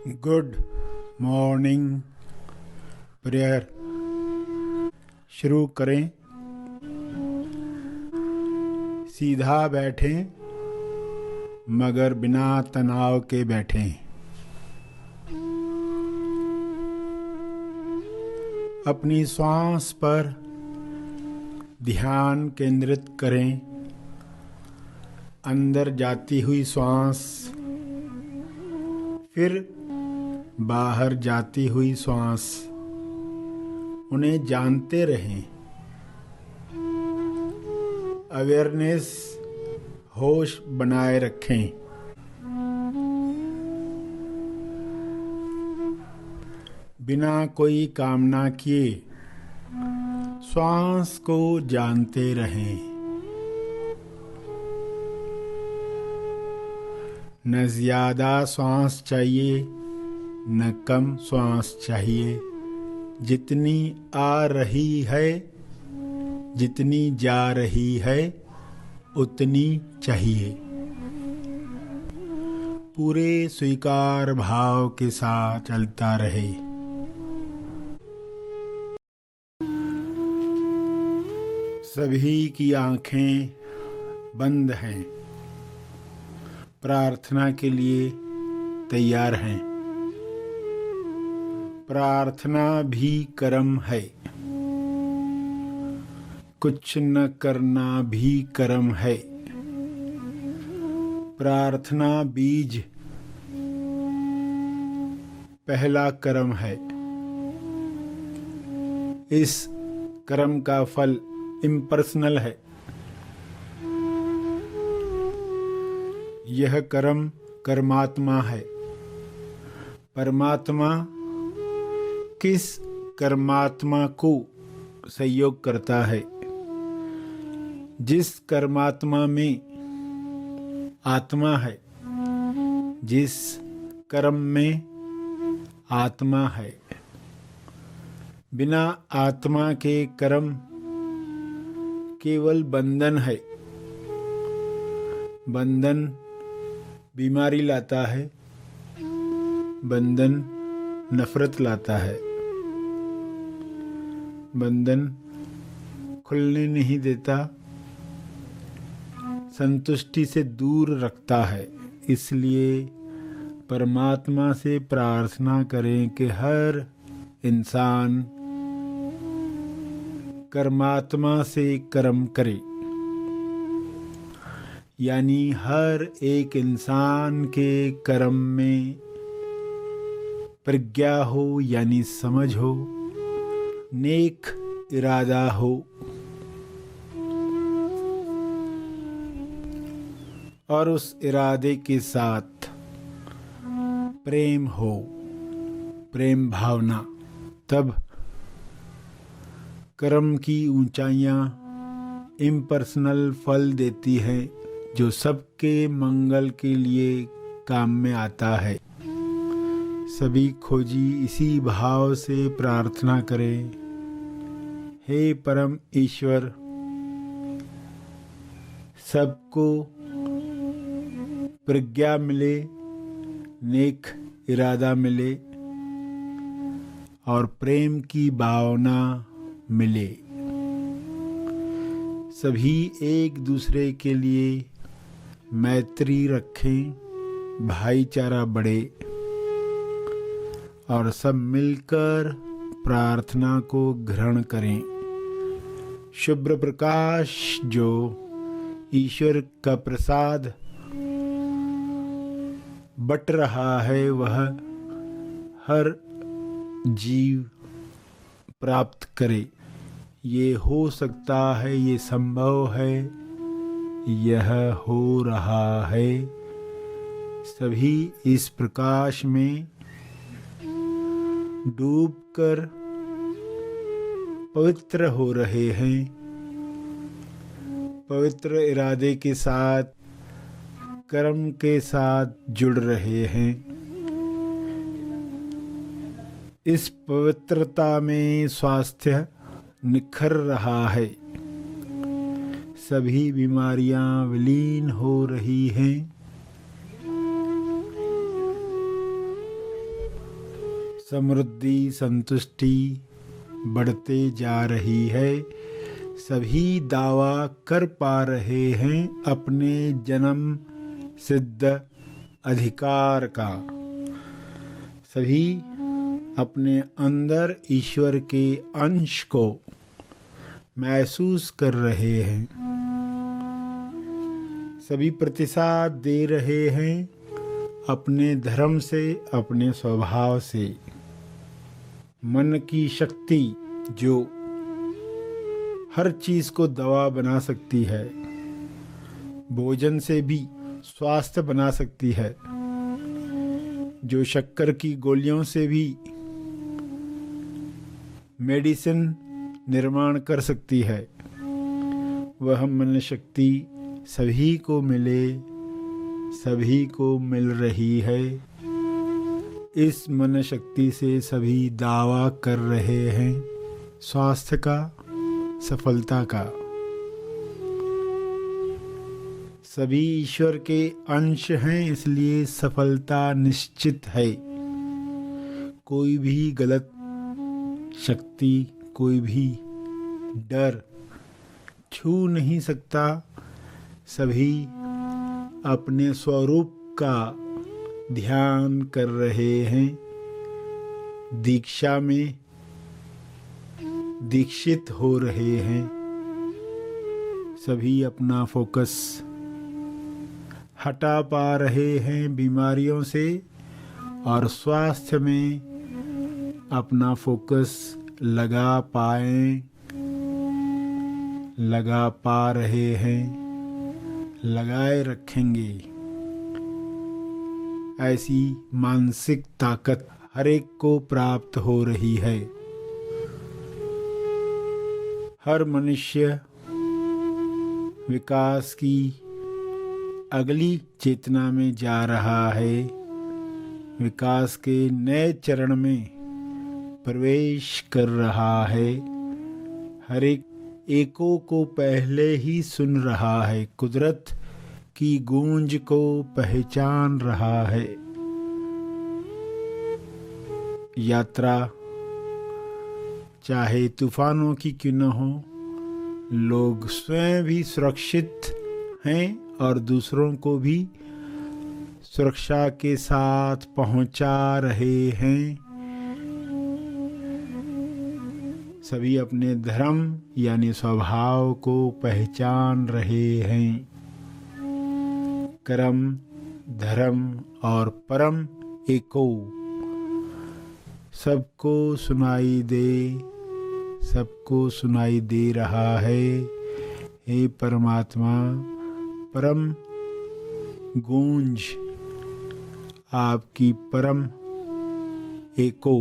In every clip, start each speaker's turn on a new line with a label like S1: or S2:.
S1: Good morning prayer शुरू करें। सीधा बैठें मगर बिना तनाव के बैठें। अपनी श्वास पर ध्यान केंद्रित करें। अंदर जाती हुई श्वास, फिर बाहर जाती हुई श्वास, उन्हें जानते रहें। अवेयरनेस, होश बनाए रखें। बिना कोई कामना किए श्वास को जानते रहें। न ज़्यादा श्वास चाहिए न कम श्वास चाहिए। जितनी आ रही है, जितनी जा रही है, उतनी चाहिए। पूरे स्वीकार भाव के साथ चलता रहे। सभी की आंखें बंद हैं, प्रार्थना के लिए तैयार हैं। प्रार्थना भी कर्म है, कुछ न करना भी कर्म है। प्रार्थना बीज पहला कर्म है। इस कर्म का फल इम्पर्सनल है। यह कर्म कर्मात्मा है। परमात्मा किस कर्मात्मा को सहयोग करता है? जिस कर्मात्मा में आत्मा है, जिस कर्म में आत्मा है। बिना आत्मा के कर्म केवल बंधन है। बंधन बीमारी लाता है, बंधन नफरत लाता है, बंधन खुलने नहीं देता, संतुष्टि से दूर रखता है। इसलिए परमात्मा से प्रार्थना करें कि हर इंसान कर्मात्मा से कर्म करे। यानी हर एक इंसान के कर्म में प्रज्ञा हो, यानी समझ हो, नेक इरादा हो और उस इरादे के साथ प्रेम हो, प्रेम भावना। तब कर्म की ऊंचाइयां इम्पर्सनल फल देती हैं, जो सबके मंगल के लिए काम में आता है। सभी खोजी इसी भाव से प्रार्थना करें। हे परम ईश्वर, सबको प्रज्ञा मिले, नेक इरादा मिले और प्रेम की भावना मिले। सभी एक दूसरे के लिए मैत्री रखें, भाईचारा बढ़े और सब मिलकर प्रार्थना को ग्रहण करें। शुभ्र प्रकाश जो ईश्वर का प्रसाद बट रहा है, वह हर जीव प्राप्त करे। ये हो सकता है, ये संभव है, यह हो रहा है। सभी इस प्रकाश में डूबकर पवित्र हो रहे हैं। पवित्र इरादे के साथ, कर्म के साथ जुड़ रहे हैं। इस पवित्रता में स्वास्थ्य निखर रहा है। सभी बीमारियां विलीन हो रही हैं। समृद्धि संतुष्टि बढ़ते जा रही है। सभी दावा कर पा रहे हैं अपने जन्म सिद्ध अधिकार का। सभी अपने अंदर ईश्वर के अंश को महसूस कर रहे हैं। सभी प्रतिसाद दे रहे हैं अपने धर्म से, अपने स्वभाव से। मन की शक्ति जो हर चीज को दवा बना सकती है, भोजन से भी स्वास्थ्य बना सकती है, जो शक्कर की गोलियों से भी मेडिसिन निर्माण कर सकती है, वह मन शक्ति सभी को मिले, सभी को मिल रही है। इस मन शक्ति से सभी दावा कर रहे हैं स्वास्थ्य का, सफलता का। सभी ईश्वर के अंश हैं, इसलिए सफलता निश्चित है। कोई भी गलत शक्ति, कोई भी डर छू नहीं सकता। सभी अपने स्वरूप का ध्यान कर रहे हैं। दीक्षा में दीक्षित हो रहे हैं। सभी अपना फोकस हटा पा रहे हैं बीमारियों से और स्वास्थ्य में अपना फोकस लगा पा रहे हैं, लगाए रखेंगे। ऐसी मानसिक ताकत हर एक को प्राप्त हो रही है। हर मनुष्य विकास की अगली चेतना में जा रहा है। विकास के नए चरण में प्रवेश कर रहा है। हर एक एको को पहले ही सुन रहा है, कुदरत की गूंज को पहचान रहा है। यात्रा चाहे तूफानों की क्यों न हो, लोग स्वयं भी सुरक्षित हैं और दूसरों को भी सुरक्षा के साथ पहुंचा रहे हैं। सभी अपने धर्म यानी स्वभाव को पहचान रहे हैं। कर्म, धर्म और परम एको सबको सुनाई दे रहा है। हे परमात्मा, परम गूंज आपकी परम एको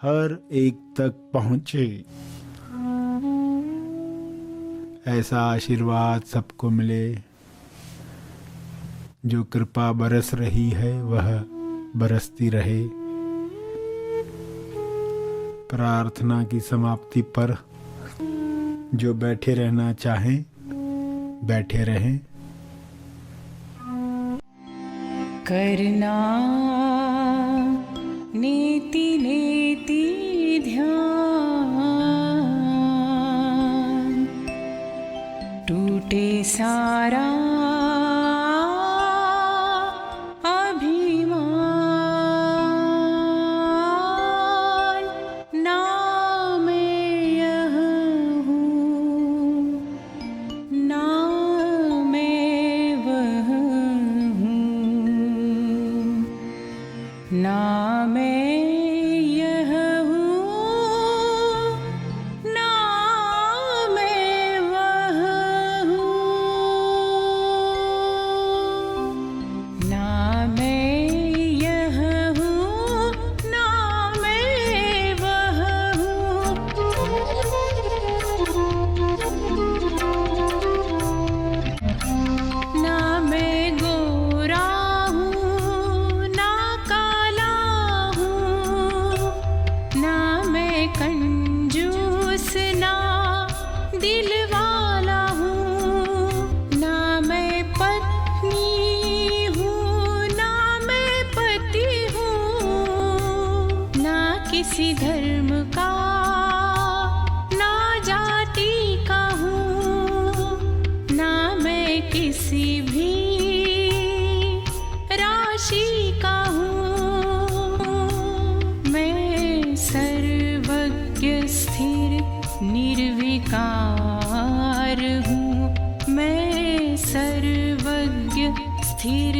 S1: हर एक तक पहुँचे। ऐसा आशीर्वाद सबको मिले। जो कृपा बरस रही है वह बरसती रहे। प्रार्थना की समाप्ति पर जो बैठे रहना चाहें बैठे रहें।
S2: करना नेति नेति ध्यान, टूटे सारा निर्विकार हूँ मैं सर्वज्ञ स्थिर